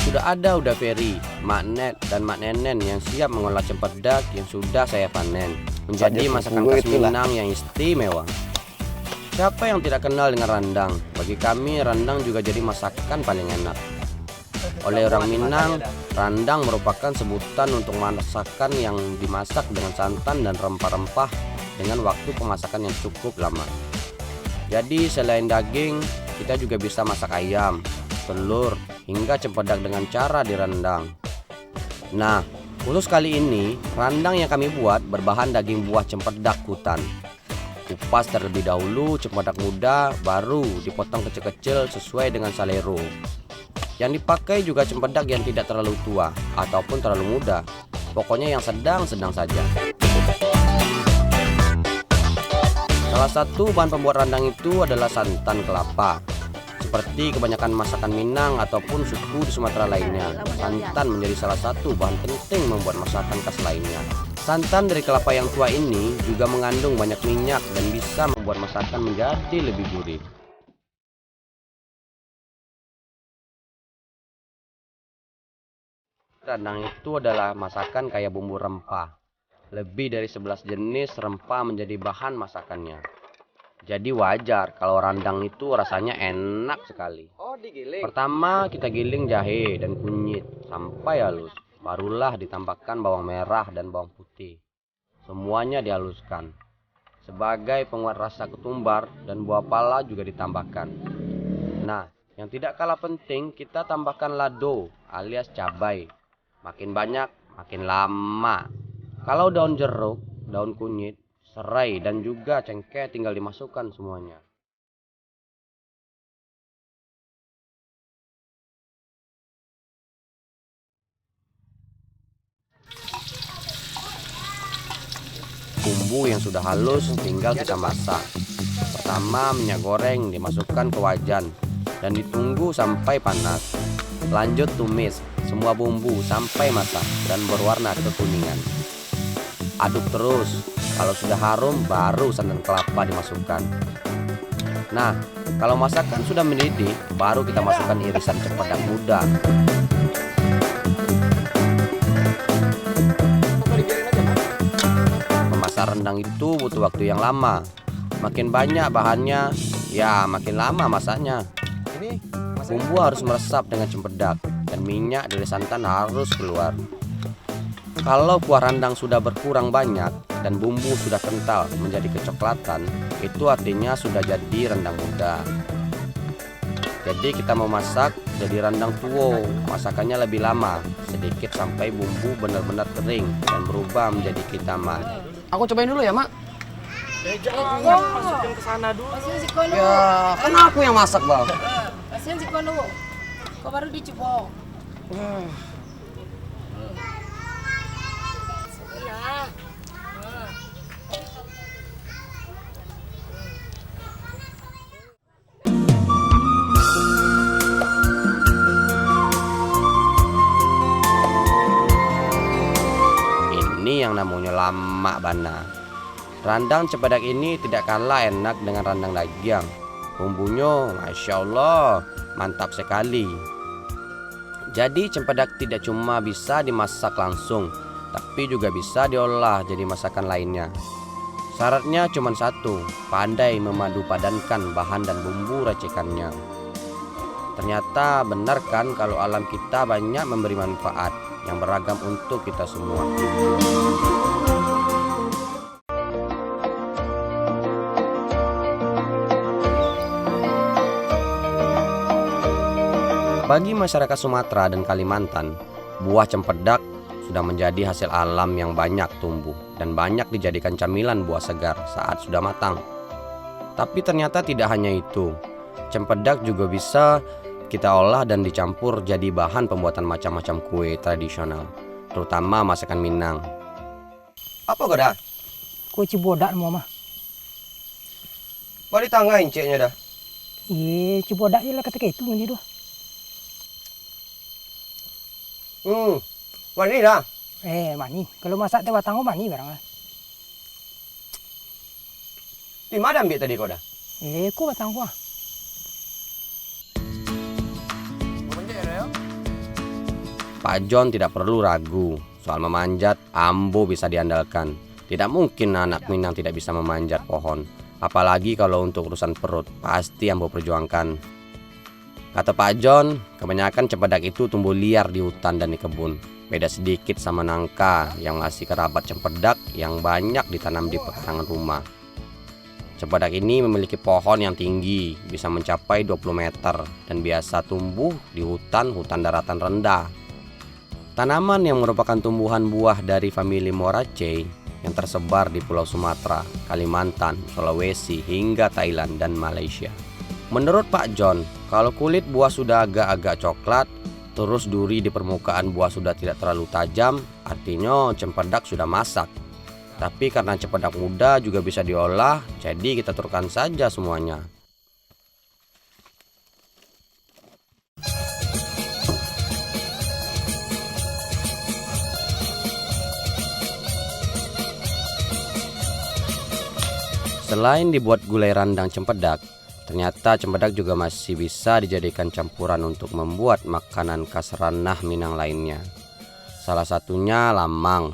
Sudah ada Uda Ferry, Mak Net, dan Mak Nenen yang siap mengolah cempedak yang sudah saya panen menjadi masakan khas Minang yang istimewa. Siapa yang tidak kenal dengan rendang? Bagi kami, rendang juga jadi masakan paling enak. Oleh orang Minang, rendang merupakan sebutan untuk masakan yang dimasak dengan santan dan rempah-rempah dengan waktu pemasakan yang cukup lama. Jadi selain daging, kita juga bisa masak ayam, telur, hingga cempedak dengan cara direndang. Nah, khusus kali ini, rendang yang kami buat berbahan daging buah cempedak hutan. Kupas terlebih dahulu cempedak muda, baru dipotong kecil-kecil sesuai dengan selera. Yang dipakai juga cempedak yang tidak terlalu tua ataupun terlalu muda, pokoknya yang sedang-sedang saja. Salah satu bahan pembuat rendang itu adalah santan kelapa. Seperti kebanyakan masakan Minang ataupun suku di Sumatera lainnya, santan menjadi salah satu bahan penting membuat masakan khas lainnya. Santan dari kelapa yang tua ini juga mengandung banyak minyak dan bisa membuat masakan menjadi lebih gurih. Rendang itu adalah masakan kaya bumbu rempah. Lebih dari 11 jenis rempah menjadi bahan masakannya. Jadi wajar kalau rendang itu rasanya enak sekali. Pertama kita giling jahe dan kunyit sampai halus. Barulah ditambahkan bawang merah dan bawang putih. Semuanya dihaluskan. Sebagai penguat rasa ketumbar dan buah pala juga ditambahkan. Nah, yang tidak kalah penting kita tambahkan lado alias cabai. Makin banyak, makin lama. Kalau daun jeruk, daun kunyit, serai dan juga cengkeh tinggal dimasukkan semuanya. Bumbu yang sudah halus tinggal kita masak. Pertama minyak goreng dimasukkan ke wajan dan ditunggu sampai panas. Lanjut tumis semua bumbu sampai masak dan berwarna kekuningan. Aduk terus. Kalau sudah harum baru santan kelapa dimasukkan. Nah, kalau masakan sudah mendidih baru kita masukkan irisan cempedak muda. Memasak rendang itu butuh waktu yang lama. Makin banyak bahannya, ya makin lama masaknya. Bumbu harus meresap dengan cempedak dan minyak dari santan harus keluar. Kalau kuah rendang sudah berkurang banyak dan bumbu sudah kental menjadi kecoklatan, itu artinya sudah jadi rendang muda. Jadi kita mau masak jadi rendang tuwo, masakannya lebih lama, sedikit sampai bumbu benar-benar kering dan berubah menjadi kehitaman. Aku cobain dulu ya, Mak. Jangan masukin ke sana dulu. Kasihan si Kono. Ya, kan aku yang masak, Bang. Kasihan si Kono. Kau baru dicoba. Ya. Ini yang namanya lama bana. Rendang cempedak ini tidak kalah enak dengan rendang daging. Bumbunya Masya Allah mantap sekali. Jadi cempedak tidak cuma bisa dimasak langsung, tapi juga bisa diolah jadi masakan lainnya. Syaratnya cuma satu, pandai memadu padankan bahan dan bumbu racikannya. Ternyata benar kan kalau alam kita banyak memberi manfaat yang beragam untuk kita semua. Bagi masyarakat Sumatera dan Kalimantan, buah cempedak sudah menjadi hasil alam yang banyak tumbuh dan banyak dijadikan camilan buah segar saat sudah matang. Tapi ternyata tidak hanya itu, cempedak juga bisa kita olah dan dicampur jadi bahan pembuatan macam-macam kue tradisional, terutama masakan Minang. Apa kau dah? Kue cibodak mau mah. Kau ditangain ceknya dah. Iya, cibodak je lah ketika itu ini doh. Mani dah. Mani. Kalau masak teh batang mani barang lah. Di mana ambil tadi kau dah? Ko batang ko. Pak John tidak perlu ragu. Soal memanjat, Ambo bisa diandalkan. Tidak mungkin anak Minang tidak bisa memanjat pohon. Apalagi kalau untuk urusan perut, pasti Ambo perjuangkan. Kata Pak John, kebanyakan cempedak itu tumbuh liar di hutan dan di kebun. Beda sedikit sama nangka yang masih kerabat cempedak yang banyak ditanam di pekarangan rumah. Cempedak ini memiliki pohon yang tinggi, bisa mencapai 20 meter dan biasa tumbuh di hutan daratan rendah. Tanaman yang merupakan tumbuhan buah dari famili Moraceae yang tersebar di Pulau Sumatera, Kalimantan, Sulawesi, hingga Thailand dan Malaysia. Menurut Pak John, kalau kulit buah sudah agak-agak coklat, terus duri di permukaan buah sudah tidak terlalu tajam, artinya cempedak sudah masak. Tapi karena cempedak muda juga bisa diolah, jadi kita turunkan saja semuanya. Selain dibuat gulai randang cempedak, ternyata cempedak juga masih bisa dijadikan campuran untuk membuat makanan khas ranah Minang lainnya. Salah satunya lamang.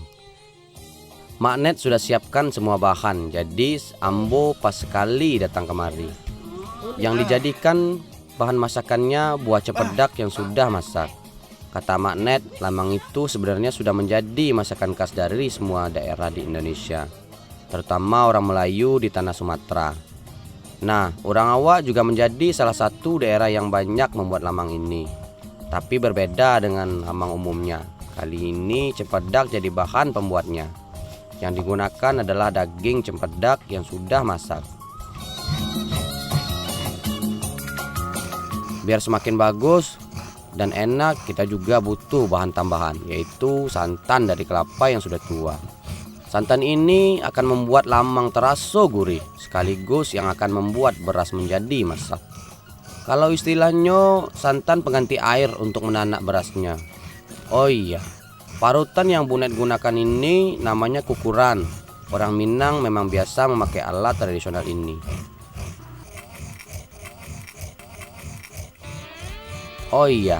Mak Net sudah siapkan semua bahan, jadi Ambo pas sekali datang kemari. Yang dijadikan bahan masakannya buah cempedak yang sudah masak. Kata Mak Net, lamang itu sebenarnya sudah menjadi masakan khas dari semua daerah di Indonesia, terutama orang Melayu di tanah Sumatera. Nah, orang Awak juga menjadi salah satu daerah yang banyak membuat lamang ini. Tapi berbeda dengan lamang umumnya. Kali ini cempedak jadi bahan pembuatnya. Yang digunakan adalah daging cempedak yang sudah masak. Biar semakin bagus dan enak, kita juga butuh bahan tambahan, yaitu santan dari kelapa yang sudah tua. Santan ini akan membuat lamang terasa gurih, sekaligus yang akan membuat beras menjadi masak. Kalau istilahnya, santan pengganti air untuk menanak berasnya. Oh iya, parutan yang Bu Net gunakan ini namanya kukuran. Orang Minang memang biasa memakai alat tradisional ini. Oh iya,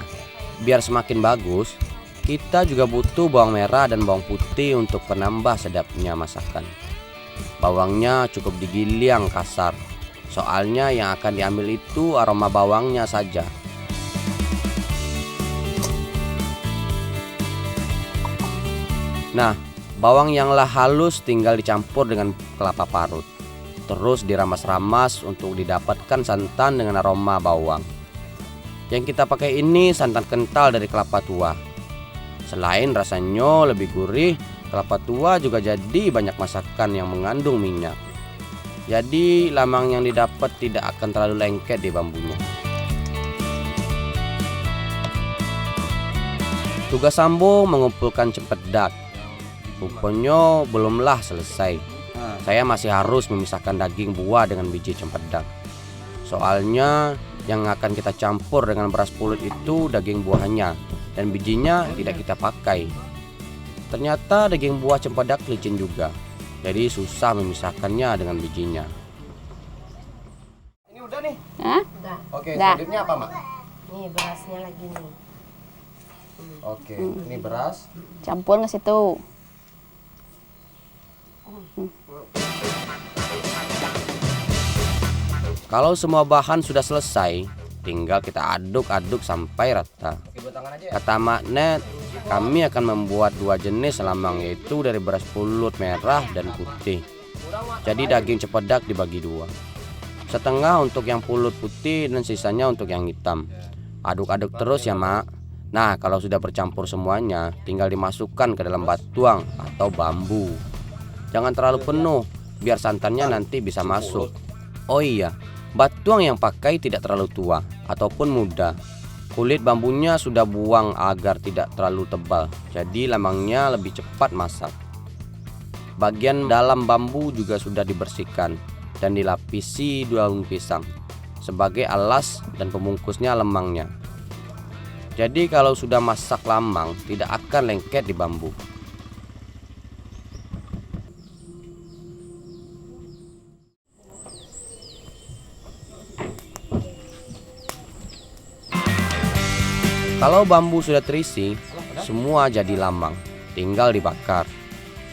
biar semakin bagus, kita juga butuh bawang merah dan bawang putih untuk penambah sedapnya masakan. Bawangnya cukup digiling kasar, soalnya yang akan diambil itu aroma bawangnya saja. Nah, bawang yang lah halus tinggal dicampur dengan kelapa parut. Terus diramas-ramas untuk didapatkan santan dengan aroma bawang. Yang kita pakai ini santan kental dari kelapa tua. Selain rasanya lebih gurih, kelapa tua juga jadi banyak masakan yang mengandung minyak. Jadi lamang yang didapat tidak akan terlalu lengket di bambunya. Tugas Ambo mengumpulkan cempedak. Rupanya belumlah selesai. Saya masih harus memisahkan daging buah dengan biji cempedak. Soalnya yang akan kita campur dengan beras pulut itu daging buahnya, dan bijinya tidak kita pakai. Ternyata daging buah cempedak licin juga, jadi susah memisahkannya dengan bijinya. Ini udah nih. Hah? Oke, Udah. selanjutnya apa, Mak? Nih berasnya lagi nih. Oke, ini beras. Campur ke situ. Kalau semua bahan sudah selesai, tinggal kita aduk-aduk sampai rata. Oke, buat tangan aja ya. Kata Mak Net, kami akan membuat dua jenis lamang, yaitu dari beras pulut merah dan putih. Jadi daging cempedak dibagi dua. Setengah untuk yang pulut putih dan sisanya untuk yang hitam. Aduk-aduk terus ya, Mak. Nah, kalau sudah bercampur semuanya, tinggal dimasukkan ke dalam batuang atau bambu. Jangan terlalu penuh, biar santannya nanti bisa masuk. Oh iya, batuang yang pakai tidak terlalu tua ataupun muda. Kulit bambunya sudah buang agar tidak terlalu tebal, jadi lamangnya lebih cepat masak. Bagian dalam bambu juga sudah dibersihkan dan dilapisi daun pisang sebagai alas dan pembungkusnya lemangnya. Jadi kalau sudah masak lamang tidak akan lengket di bambu. Kalau bambu sudah terisi, semua jadi lamang, tinggal dibakar.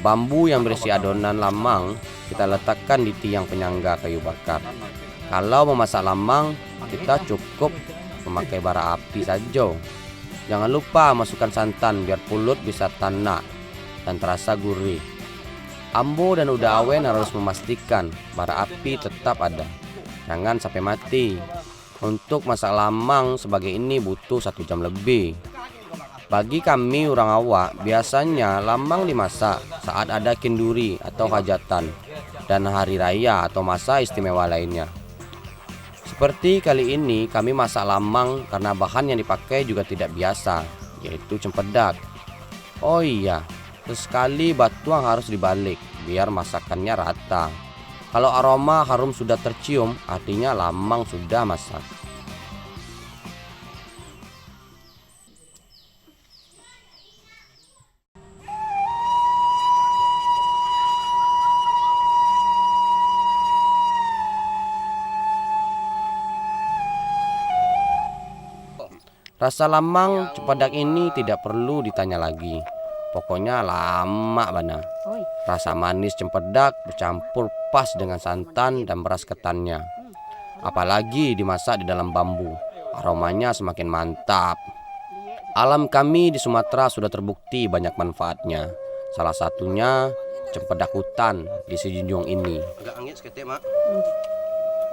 Bambu yang berisi adonan lamang kita letakkan di tiang penyangga kayu bakar. Kalau memasak lamang, kita cukup memakai bara api saja. Jangan lupa masukkan santan biar pulut bisa tanak dan terasa gurih. Ambo dan Uda Awen harus memastikan bara api tetap ada, jangan sampai mati. Untuk masak lamang sebagai ini butuh 1 jam lebih. Bagi kami orang awak, biasanya lamang dimasak saat ada kenduri atau hajatan dan hari raya atau masa istimewa lainnya. Seperti kali ini kami masak lamang karena bahan yang dipakai juga tidak biasa, yaitu cempedak. Oh iya, sesekali batuang harus dibalik biar masakannya rata. Kalau aroma harum sudah tercium, artinya lamang sudah masak. Rasa lamang cempedak ini tidak perlu ditanya lagi. Pokoknya lama bana. Rasa manis cempedak bercampur pas dengan santan dan beras ketannya. Apalagi dimasak di dalam bambu, aromanya semakin mantap. Alam kami di Sumatera sudah terbukti banyak manfaatnya. Salah satunya cempedak hutan di Sijunjung ini. Agak angin seketik, Mak.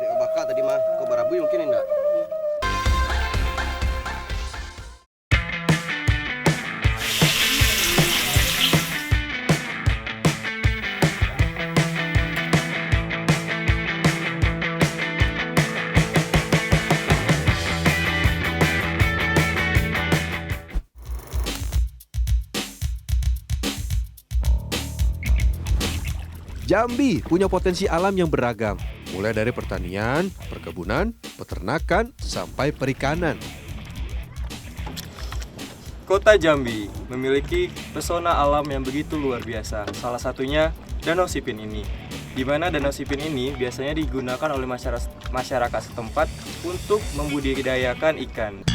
Dek bakar tadi, Mak. Kau barabui mungkin enggak? Jambi punya potensi alam yang beragam, mulai dari pertanian, perkebunan, peternakan, sampai perikanan. Kota Jambi memiliki pesona alam yang begitu luar biasa. Salah satunya Danau Sipin ini, di mana Danau Sipin ini biasanya digunakan oleh masyarakat setempat untuk membudidayakan ikan.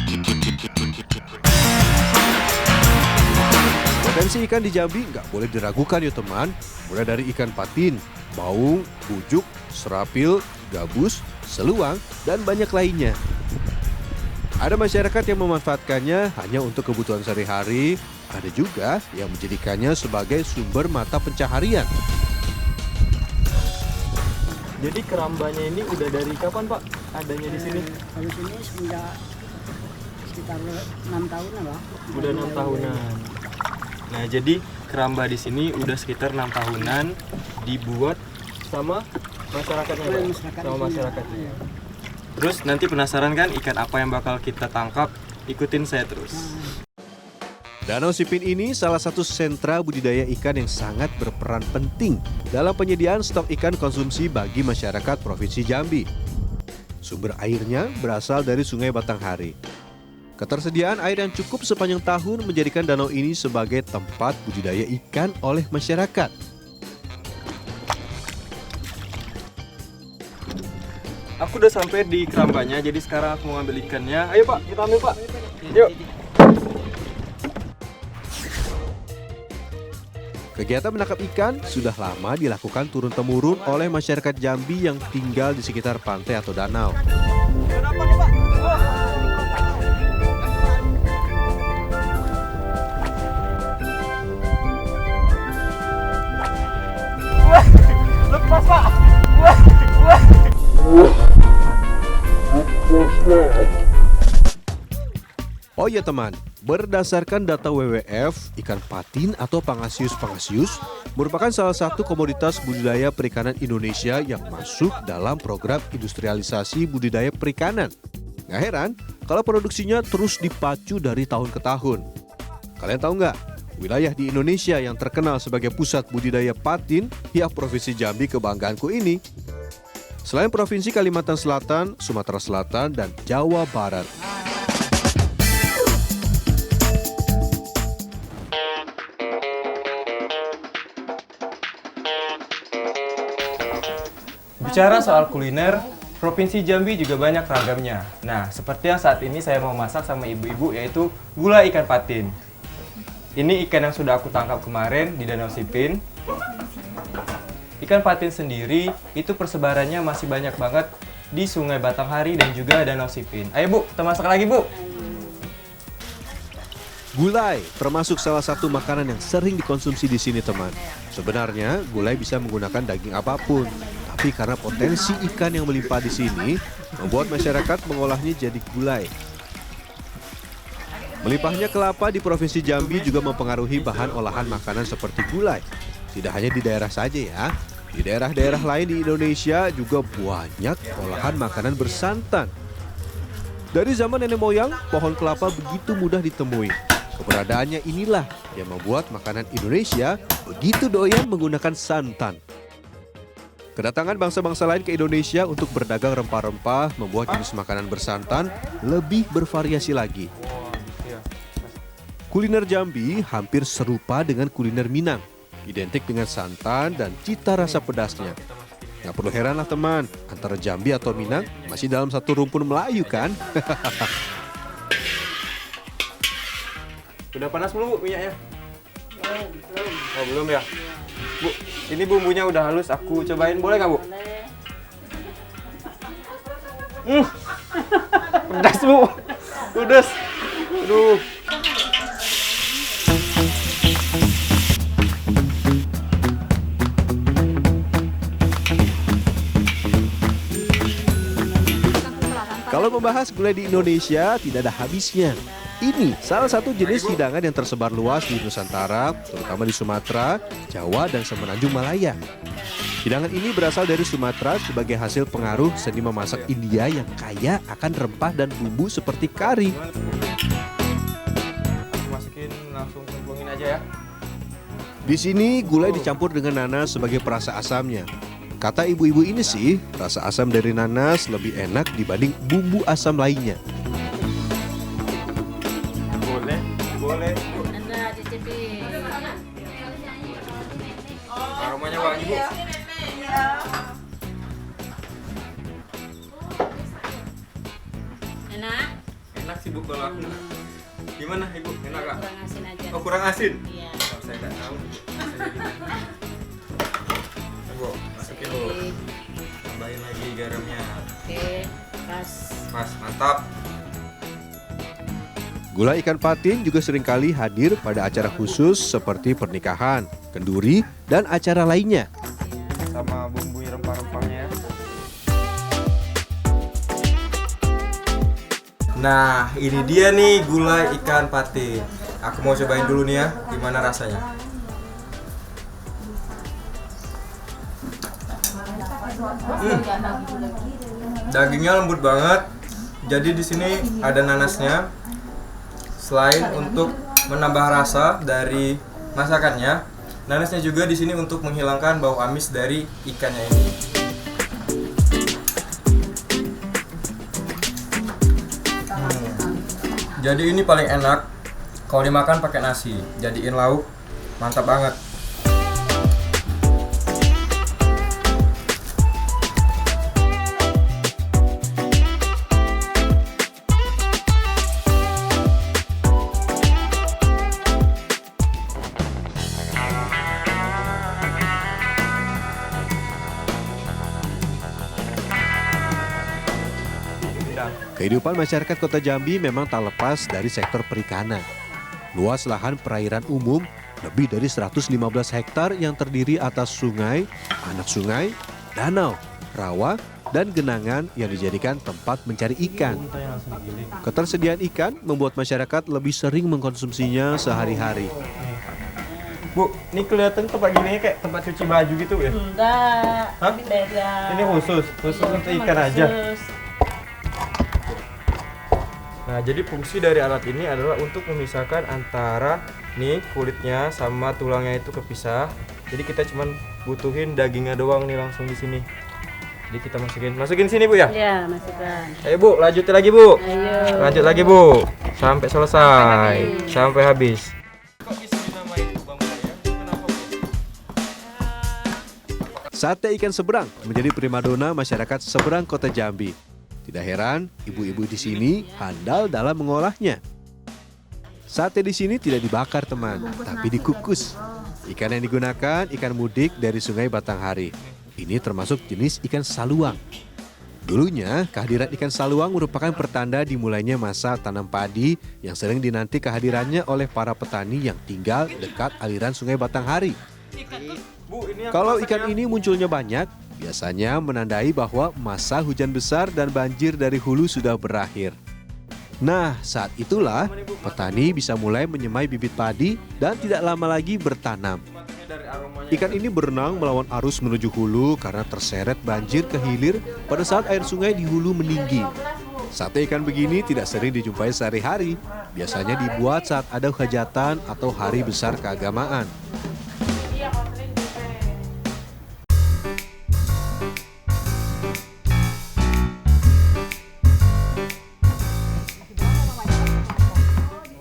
Potensi ikan di Jambi nggak boleh diragukan ya teman. Mulai dari ikan patin, baung, bujuk, serapil, gabus, seluang, dan banyak lainnya. Ada masyarakat yang memanfaatkannya hanya untuk kebutuhan sehari-hari. Ada juga yang menjadikannya sebagai sumber mata pencaharian. Jadi kerambanya ini udah dari kapan, Pak? Adanya di sini? Kalau sini semenjak sekitar 6 tahunan lah. Udah 6 tahunan. Nah, jadi keramba di sini udah sekitar 6 tahunan dibuat sama masyarakatnya, Pak? Sama masyarakatnya. Terus nanti penasaran kan ikan apa yang bakal kita tangkap? Ikutin saya terus. Danau Sipin ini salah satu sentra budidaya ikan yang sangat berperan penting dalam penyediaan stok ikan konsumsi bagi masyarakat Provinsi Jambi. Sumber airnya berasal dari Sungai Batanghari. Ketersediaan air yang cukup sepanjang tahun menjadikan danau ini sebagai tempat budidaya ikan oleh masyarakat. Aku udah sampai di kerambanya, jadi sekarang aku mau ambil ikannya. Ayo, Pak, kita ambil, Pak. Yuk. Kegiatan menangkap ikan sudah lama dilakukan turun-temurun oleh masyarakat Jambi yang tinggal di sekitar pantai atau danau. Kenapa nih, Pak? Lepas, Pak. Oh ya teman, berdasarkan data WWF, ikan patin atau Pangasius merupakan salah satu komoditas budidaya perikanan Indonesia yang masuk dalam program industrialisasi budidaya perikanan. Nggak heran kalau produksinya terus dipacu dari tahun ke tahun. Kalian tahu nggak? Wilayah di Indonesia yang terkenal sebagai pusat budidaya patin, ya Provinsi Jambi kebanggaanku ini. Selain Provinsi Kalimantan Selatan, Sumatera Selatan, dan Jawa Barat. Bicara soal kuliner, Provinsi Jambi juga banyak ragamnya. Nah, seperti yang saat ini saya mau masak sama ibu-ibu, yaitu gulai ikan patin. Ini ikan yang sudah aku tangkap kemarin di Danau Sipin. Ikan patin sendiri itu persebarannya masih banyak banget di Sungai Batanghari dan juga Danau Sipin. Ayo Bu, kita masak lagi Bu. Gulai termasuk salah satu makanan yang sering dikonsumsi di sini, teman. Sebenarnya gulai bisa menggunakan daging apapun, tapi karena potensi ikan yang melimpah di sini, membuat masyarakat mengolahnya jadi gulai. Melimpahnya kelapa di Provinsi Jambi juga mempengaruhi bahan olahan makanan seperti gulai. Tidak hanya di daerah saja ya, di daerah-daerah lain di Indonesia juga banyak olahan makanan bersantan. Dari zaman nenek moyang, pohon kelapa begitu mudah ditemui. Keberadaannya inilah yang membuat makanan Indonesia begitu doyan menggunakan santan. Kedatangan bangsa-bangsa lain ke Indonesia untuk berdagang rempah-rempah membuat jenis makanan bersantan lebih bervariasi lagi. Kuliner Jambi hampir serupa dengan kuliner Minang, identik dengan santan dan cita rasa pedasnya. Nggak perlu heran lah teman, antara Jambi atau Minang masih dalam satu rumpun Melayu kan? Udah panas belum Bu minyaknya? Belum. Oh belum ya? Bu, ini bumbunya udah halus, aku cobain boleh nggak Bu? Pedas Bu, pedas. Aduh. Kalau membahas gulai di Indonesia tidak ada habisnya. Ini salah satu jenis hidangan yang tersebar luas di Nusantara, terutama di Sumatera, Jawa, dan Semenanjung Malaya. Hidangan ini berasal dari Sumatera sebagai hasil pengaruh seni memasak India yang kaya akan rempah dan bumbu seperti kari. Aku masukin langsung cemplungin aja ya. Di sini gulai dicampur dengan nanas sebagai perasa asamnya. Kata ibu-ibu ini sih, rasa asam dari nanas lebih enak dibanding bumbu asam lainnya. Boleh. Anda cicipin. Aromanya wangi Bu. Enak? Enak sih Bu kalau aku. Gimana Ibu? Enak nggak? Kurang asin aja. Oh kurang asin? Iya. Oh, saya nggak tahu. Bu, masukin Bu. Tambahin lagi garamnya. Oke, pas. Pas, mantap. Gulai ikan patin juga seringkali hadir pada acara khusus seperti pernikahan, kenduri, dan acara lainnya. Sama bumbu rempah-rempahnya ya. Nah, ini dia nih gulai ikan patin. Aku mau cobain dulu nih ya, gimana rasanya. Dagingnya lembut banget. Jadi di sini ada nanasnya. Selain untuk menambah rasa dari masakannya, nanasnya juga di sini untuk menghilangkan bau amis dari ikannya ini. Jadi ini paling enak kalau dimakan pakai nasi. Jadiin lauk, mantap banget. Kehidupan masyarakat Kota Jambi memang tak lepas dari sektor perikanan. Luas lahan perairan umum lebih dari 115 hektar yang terdiri atas sungai, anak sungai, danau, rawa, dan genangan yang dijadikan tempat mencari ikan. Ketersediaan ikan membuat masyarakat lebih sering mengkonsumsinya sehari-hari. Bu, ini kelihatan tempat gini kayak tempat cuci baju gitu ya? Enggak. Hah? Beda. Ini khusus untuk ikan aja. Nah, jadi fungsi dari alat ini adalah untuk memisahkan antara nih kulitnya sama tulangnya itu kepisah. Jadi kita cuman butuhin dagingnya doang nih langsung di sini. Jadi kita masukin sini Bu ya? Iya, masukkan. Ayo Bu, lanjutin lagi Bu. Ayo. Lanjut lagi Bu, sampai selesai, sampai habis. Kok bisa dinamain bambu ya? Kenapa Bu? Sate ikan seberang menjadi primadona masyarakat seberang kota Jambi. Tidak heran, ibu-ibu di sini handal dalam mengolahnya. Sate di sini tidak dibakar teman, tapi dikukus. Ikan yang digunakan ikan mudik dari Sungai Batanghari. Ini termasuk jenis ikan saluang. Dulunya, kehadiran ikan saluang merupakan pertanda dimulainya masa tanam padi yang sering dinanti kehadirannya oleh para petani yang tinggal dekat aliran Sungai Batanghari. Kalau ikan ini munculnya banyak, biasanya menandai bahwa masa hujan besar dan banjir dari hulu sudah berakhir. Nah, saat itulah petani bisa mulai menyemai bibit padi dan tidak lama lagi bertanam. Ikan ini berenang melawan arus menuju hulu karena terseret banjir ke hilir pada saat air sungai di hulu meninggi. Sate ikan begini tidak sering dijumpai sehari-hari. Biasanya dibuat saat ada hajatan atau hari besar keagamaan.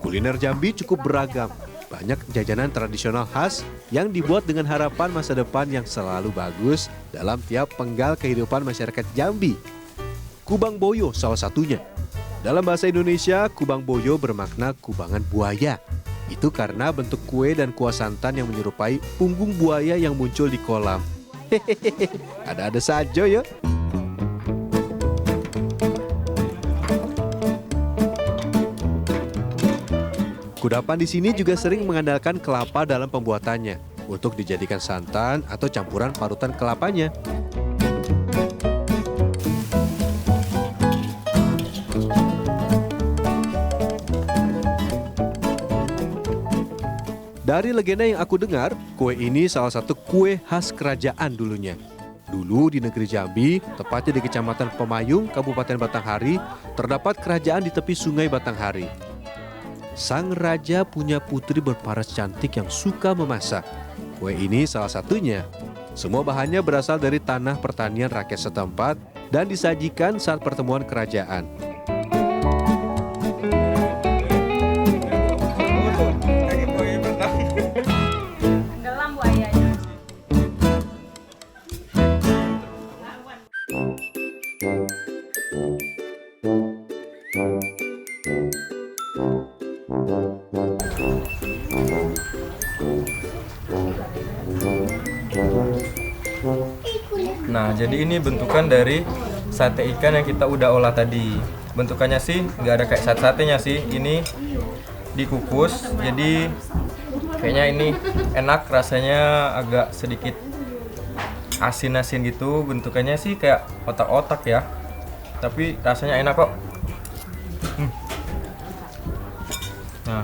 Kuliner Jambi cukup beragam. Banyak jajanan tradisional khas yang dibuat dengan harapan masa depan yang selalu bagus dalam tiap penggal kehidupan masyarakat Jambi. Kubang boyo salah satunya. Dalam bahasa Indonesia, kubang boyo bermakna kubangan buaya. Itu karena bentuk kue dan kuah santan yang menyerupai punggung buaya yang muncul di kolam. Hehehe, ada-ada saja ya. Kudapan di sini juga sering mengandalkan kelapa dalam pembuatannya untuk dijadikan santan atau campuran parutan kelapanya. Dari legenda yang aku dengar, kue ini salah satu kue khas kerajaan dulunya. Dulu di negeri Jambi, tepatnya di Kecamatan Pemayung, Kabupaten Batanghari, terdapat kerajaan di tepi Sungai Batanghari. Sang raja punya putri berparas cantik yang suka memasak. Kue ini salah satunya. Semua bahannya berasal dari tanah pertanian rakyat setempat dan disajikan saat pertemuan kerajaan. Tenggelam buayanya. Nah, jadi ini bentukan dari sate ikan yang kita udah olah tadi. Bentukannya sih nggak ada kayak sate-satenya sih. Ini dikukus, jadi kayaknya ini enak, rasanya agak sedikit asin-asin gitu. Bentukannya sih kayak otak-otak ya, tapi rasanya enak kok. Nah,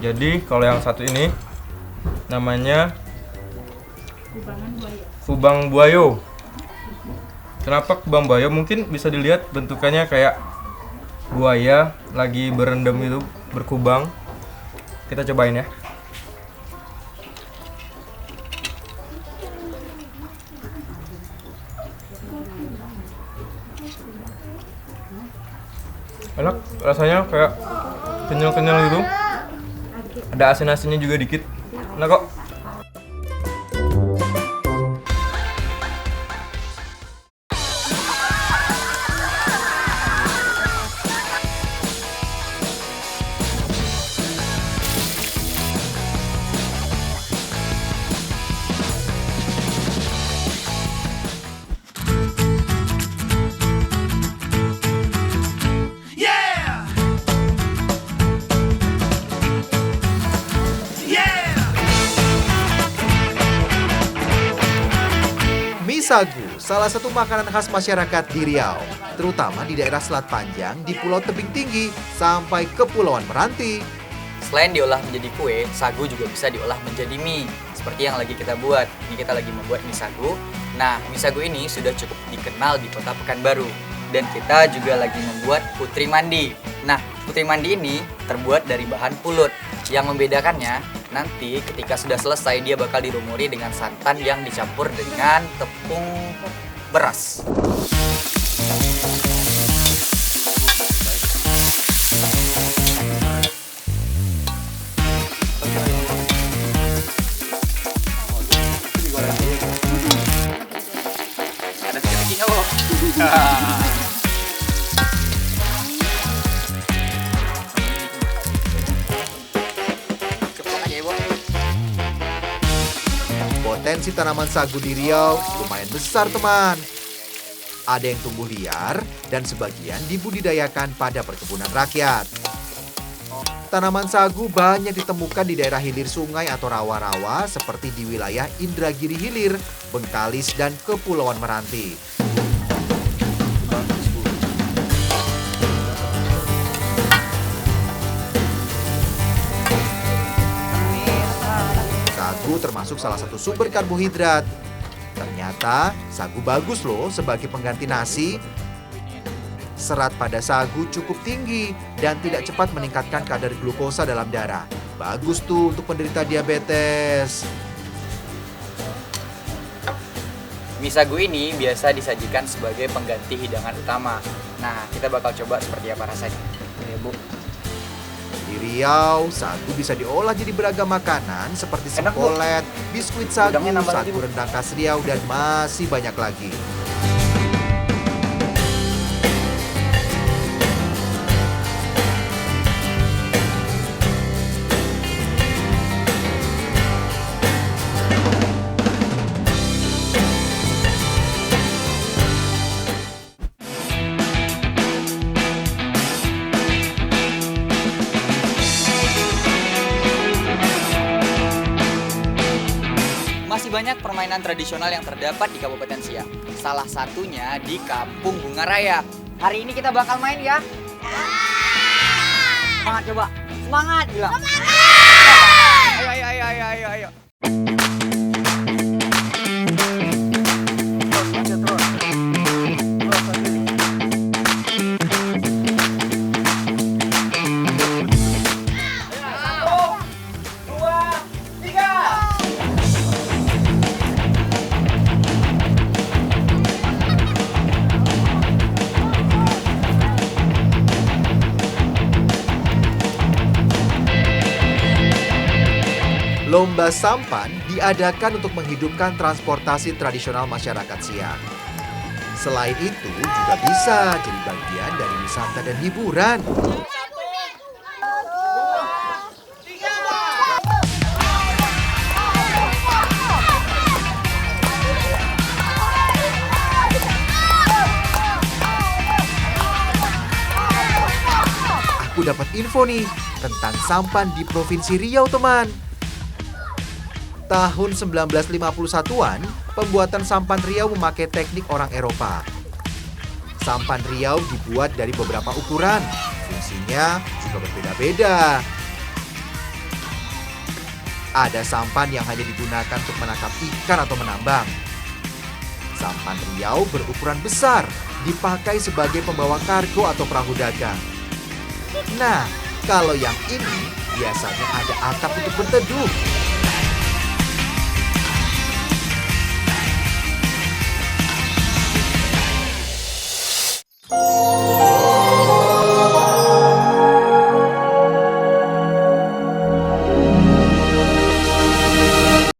jadi kalau yang satu ini namanya kubang buayo. Kenapa kubang buayo? Mungkin bisa dilihat bentukannya kayak buaya lagi berendam itu, berkubang. Kita cobain ya. Enak, rasanya kayak kenyal-kenyal gitu. Ada asin-asinnya juga dikit. Enak kok. Sagu, salah satu makanan khas masyarakat di Riau, terutama di daerah Selat Panjang, di Pulau Tebing Tinggi, sampai Kepulauan Meranti. Selain diolah menjadi kue, sagu juga bisa diolah menjadi mie, seperti yang lagi kita buat. Ini kita lagi membuat mie sagu. Nah, mie sagu ini sudah cukup dikenal di Kota Pekanbaru. Dan kita juga lagi membuat putri mandi. Nah, putri mandi ini terbuat dari bahan pulut. Yang membedakannya, nanti ketika sudah selesai dia bakal dilumuri dengan santan yang dicampur dengan tepung beras. Potensi tanaman sagu di Riau lumayan besar, teman. Ada yang tumbuh liar dan sebagian dibudidayakan pada perkebunan rakyat. Tanaman sagu banyak ditemukan di daerah hilir sungai atau rawa-rawa seperti di wilayah Indragiri Hilir, Bengkalis, dan Kepulauan Meranti. Sagu termasuk salah satu sumber karbohidrat. Ternyata sagu bagus loh sebagai pengganti nasi. Serat pada sagu cukup tinggi dan tidak cepat meningkatkan kadar glukosa dalam darah. Bagus tuh untuk penderita diabetes. Mie sagu ini biasa disajikan sebagai pengganti hidangan utama. Nah, kita bakal coba seperti apa rasanya. Ini, Bu. Di Riau, sagu bisa diolah jadi beragam makanan seperti Enak, Bu. sekolet, biskuit sagu, Udangnya nambah lagi, sagu Bu. rendang khas Riau, dan masih banyak lagi. Masih banyak permainan tradisional yang terdapat di Kabupaten Siak. Salah satunya di Kampung Bunga Raya. Hari ini kita bakal main ya. Semangat coba. Semangat bilang. Semangat! Ayo. Lomba sampan diadakan untuk menghidupkan transportasi tradisional masyarakat Siak. Selain itu, juga bisa jadi bagian dari wisata dan hiburan. Aku dapat info nih tentang sampan di Provinsi Riau, teman. Tahun 1951-an, pembuatan sampan Riau memakai teknik orang Eropa. Sampan Riau dibuat dari beberapa ukuran, fungsinya juga berbeda-beda. Ada sampan yang hanya digunakan untuk menangkap ikan atau menambang. Sampan Riau berukuran besar, dipakai sebagai pembawa kargo atau perahu dagang. Nah, kalau yang ini biasanya ada atap untuk berteduh.